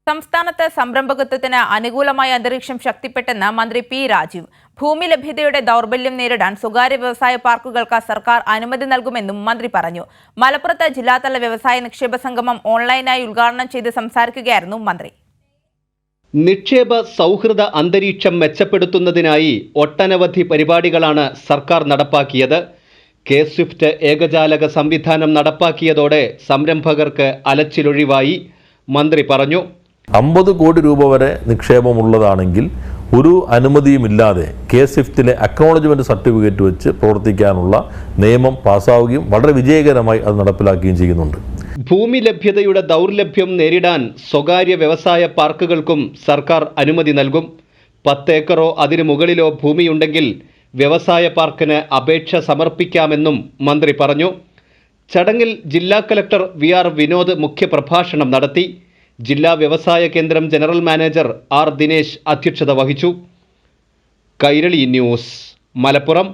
സംസ്ഥാനത്ത് സംരംഭകത്വത്തിന് അനുകൂലമായ അന്തരീക്ഷം ശക്തിപ്പെട്ടെന്ന് മന്ത്രി പി രാജീവ്. ഭൂമി ലഭ്യതയുടെ ദൗർബല്യം നേരിടാൻ സ്വകാര്യ വ്യവസായ പാർക്കുകൾക്ക് സർക്കാർ അനുമതി നൽകുമെന്നും മന്ത്രി പറഞ്ഞു. മലപ്പുറത്ത് ജില്ലാതല വ്യവസായ നിക്ഷേപ സംഗമം ഓൺലൈനായി ഉദ്ഘാടനം ചെയ്ത് സംസാരിക്കുകയായിരുന്നു മന്ത്രി. നിക്ഷേപ സൗഹൃദ അന്തരീക്ഷം മെച്ചപ്പെടുത്തുന്നതിനായി ഒട്ടനവധി പരിപാടികളാണ് സർക്കാർ നടപ്പാക്കിയത്. കെ-സ്വിഫ്റ്റ് ഏകജാലക സംവിധാനം നടപ്പാക്കിയതോടെ സംരംഭകർക്ക് അലച്ചിലൊഴിവായി. മന്ത്രി പറഞ്ഞു, 50 കോടി രൂപ വരെ നിക്ഷേപമുള്ളതാണെങ്കിൽ ഒരു അനുമതിയുമില്ലാതെ കെ-സ്വിഫ്റ്റിലെ അക്നോളജ്മെൻറ്റ് സർട്ടിഫിക്കറ്റ് വെച്ച് പ്രവർത്തിക്കാനുള്ള നിയമം പാസ്സാവുകയും വളരെ വിജയകരമായി അത് നടപ്പിലാക്കുകയും ചെയ്യുന്നുണ്ട്. ഭൂമി ലഭ്യതയുടെ ദൗർലഭ്യം നേരിടാൻ സ്വകാര്യ വ്യവസായ പാർക്കുകൾക്കും സർക്കാർ അനുമതി നൽകും. 10 ഏക്കറോ അതിനു മുകളിലോ ഭൂമിയുണ്ടെങ്കിൽ വ്യവസായ പാർക്കിന് അപേക്ഷ സമർപ്പിക്കാമെന്നും മന്ത്രി പറഞ്ഞു. ചടങ്ങിൽ ജില്ലാ കലക്ടർ വി.ആർ. വിനോദ് മുഖ്യപ്രഭാഷണം നടത്തി. ജില്ലാ വ്യവസായ കേന്ദ്രം ജനറൽ മാനേജർ ആർ. ദിനേശ് അധ്യക്ഷത വഹിച്ചു. കൈരളി ന്യൂസ്, മലപ്പുറം.